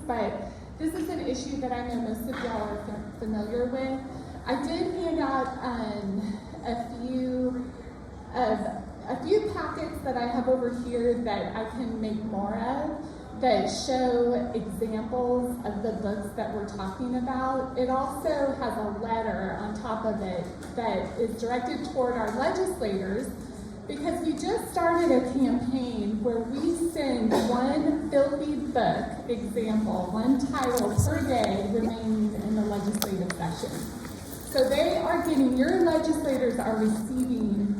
but this is an issue that I know most of y'all are familiar with. I did hand out a few packets that I have over here that I can make more of that show examples of the books that we're talking about. It also has a letter on top of it that is directed toward our legislators, because we just started a campaign where we send one filthy book example, one title per day remaining in the legislative session. So your legislators are receiving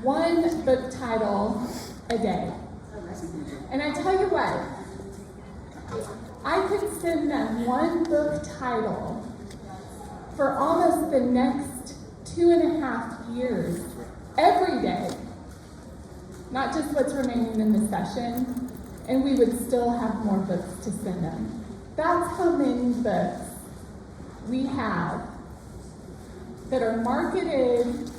one book title a day. And I tell you what, I could send them one book title for almost the next 2.5 years, every day, not just what's remaining in the session, and we would still have more books to send them. That's how many books we have that are marketed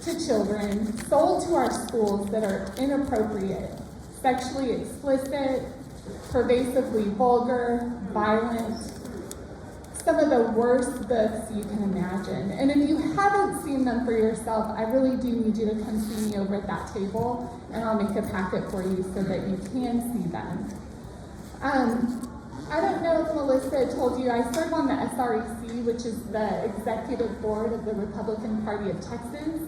to children, sold to our schools, that are inappropriate, sexually explicit, pervasively vulgar, violent, some of the worst books you can imagine. And if you haven't seen them for yourself, I really do need you to come see me over at that table, and I'll make a packet for you so that you can see them. I don't know if Melissa told you, I serve on the SREC, which is the executive board of the Republican Party of Texas.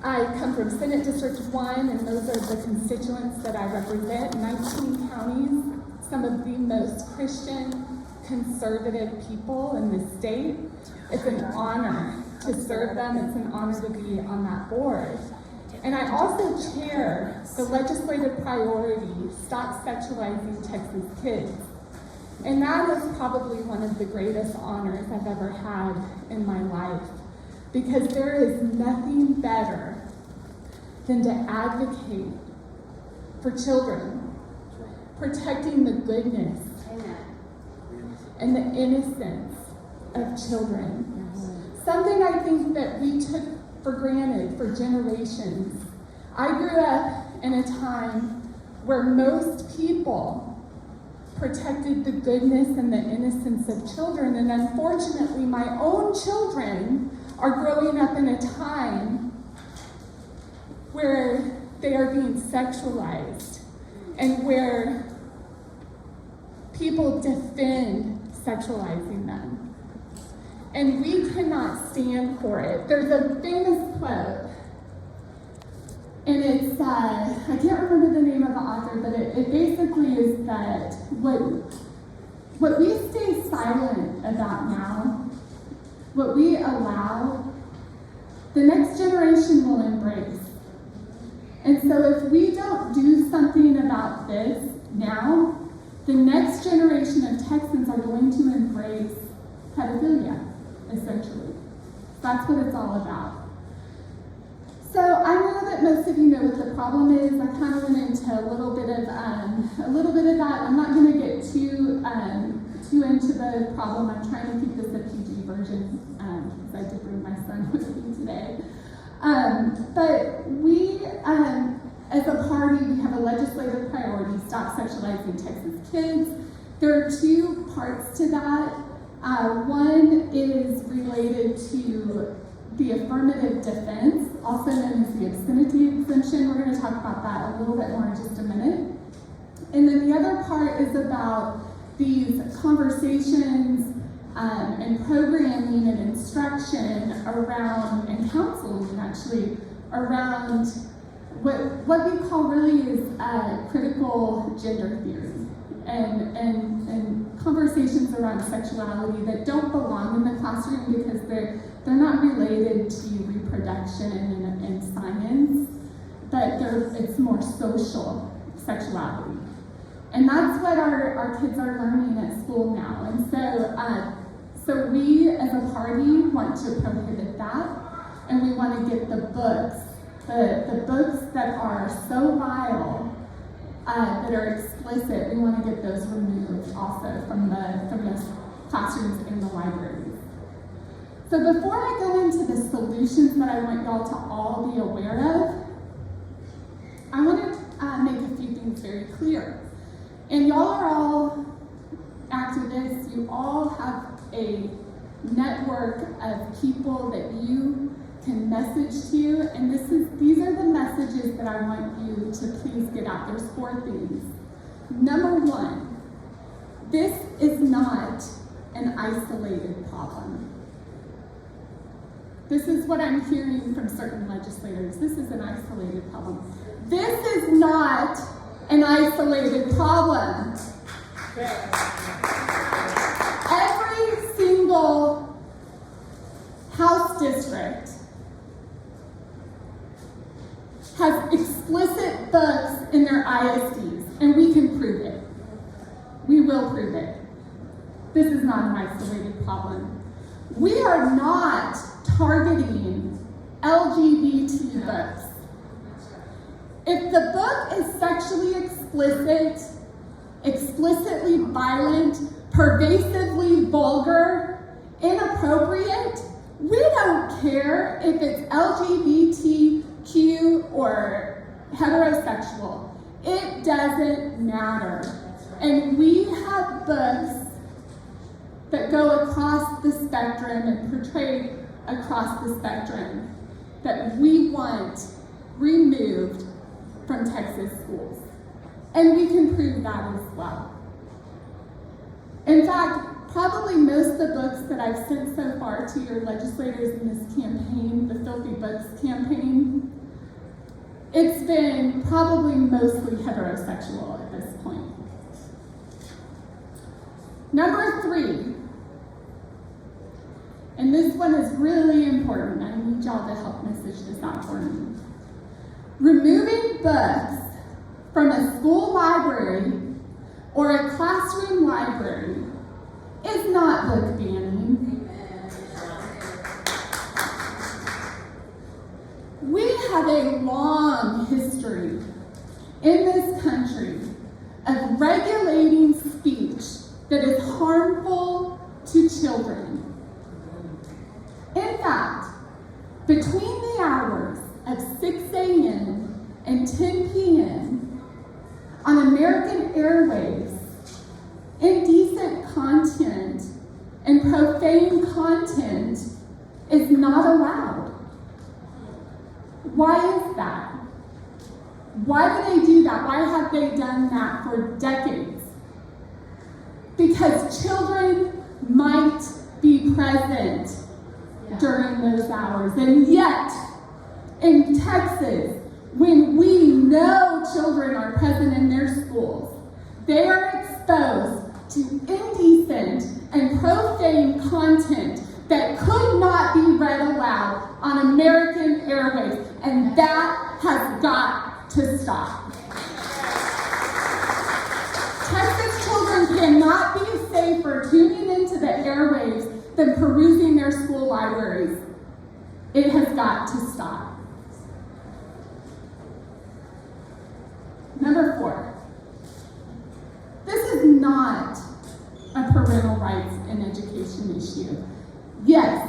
I come from Senate District 1, and those are the constituents that I represent. 19 counties, some of the most Christian, conservative people in the state. It's an honor to serve them. It's an honor to be on that board. And I also chair the legislative priority, Stop Sexualizing Texas Kids. And that is probably one of the greatest honors I've ever had in my life, because there is nothing better than to advocate for children, protecting the goodness and the innocence of children. Something I think that we took for granted for generations. I grew up in a time where most people protected the goodness and the innocence of children, and unfortunately my own children are growing up in a time where they are being sexualized and where people defend sexualizing them. And we cannot stand for it. There's a famous quote, and it's, I can't remember the name of the author, but it basically is that what we stay silent about now, what we allow, the next generation will embrace. And so if we don't do something about this now, the next generation of Texans are going to embrace pedophilia, essentially. That's what it's all about. So I know that most of you know what the problem is. I kind of went into a little bit of that. I'm not going to get too into the problem. I'm trying to keep this a PG version, because I did bring my son with me today. But we, as a party, we have a legislative priority, Stop Sexualizing Texas Kids. There are two parts to that. One is related to the affirmative defense, also known as the obscenity exemption. We're going to talk about that a little bit more in just a minute. And then the other part is about these conversations and programming and instruction around, and counseling actually, around what we call really is critical gender theory and conversations around sexuality that don't belong in the classroom because they're not related to reproduction and science, but it's more social sexuality. And that's what our kids are learning at school now. And so we as a party want to prohibit that, and we want to get the books that are so vile, that are explicit, we want to get those removed also from the classrooms in the libraries. So before I go into the solutions that I want y'all to all be aware of, I want to make a few things very clear. And y'all are all you all have a network of people that you can message to, and these are the messages that I want you to please get out. There's 4 things. Number 1, this is not an isolated problem. This is what I'm hearing from certain legislators. This is an isolated problem. This is not an isolated problem. Every single House district has explicit books in their ISDs, and we can prove it. We will prove it. This is not an isolated problem. We are not targeting LGBT books. If the book is sexually explicit, explicitly violent, pervasively vulgar, inappropriate, we don't care if it's LGBTQ or heterosexual. It doesn't matter. And we have books that go across the spectrum and portray across the spectrum that we want removed from Texas schools. And we can prove that as well. In fact, probably most of the books that I've sent so far to your legislators in this campaign, the Filthy Books campaign, it's been probably mostly heterosexual at this point. Number 3, and this one is really important. I need y'all to help message this out for me. Removing books from a school library or a classroom library is not book banning. We have a long history in this country of regulating speech that is harmful to children. In fact, between the hours of 6 a.m. and 10 p.m. on American Airwaves, indecent content and profane content is not allowed. Why is that? Why do they do that? Why have they done that for decades? Because children might be present during those hours. And yet, in Texas, when we know children are present in their schools, they are exposed to indecent and profane content that could not be read aloud on American Airwaves, and that has got to stop. Texas children cannot be safer tuning into the airwaves than perusing their school libraries. It has got to stop. Number 4, this is not a parental rights and education issue. Yes,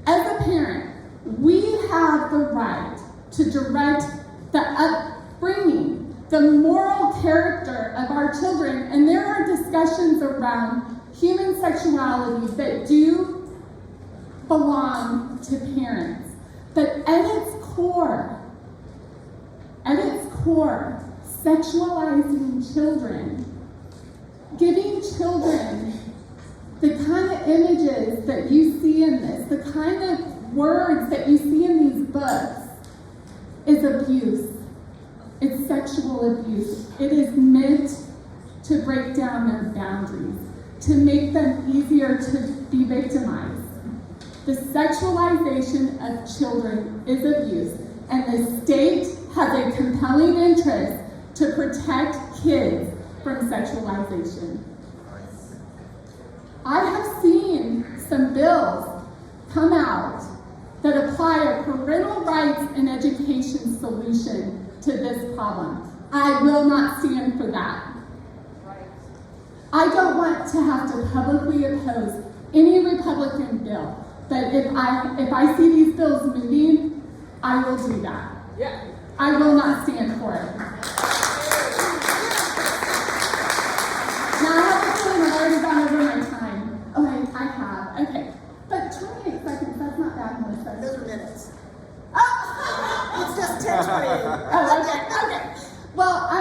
as a parent, we have the right to direct the upbringing, the moral character of our children, and there are discussions around human sexuality that do belong to parents. But at its core, sexualizing children, giving children the kind of images that you see in this, the kind of words that you see in these books, is abuse. It's sexual abuse. It is meant to break down their boundaries, to make them easier to be victimized. The sexualization of children is abuse, and the state has a compelling interest to protect kids from sexualization. I have seen some bills come out that apply a parental rights and education solution to this problem. I will not stand for that. I don't want to have to publicly oppose any Republican bill, but if I see these bills moving, I will do that. Yeah. I will not stand for it. Now I have a feeling I've already gone over my time. minutes. Oh, it's just 10:20. Oh, okay, okay. Well,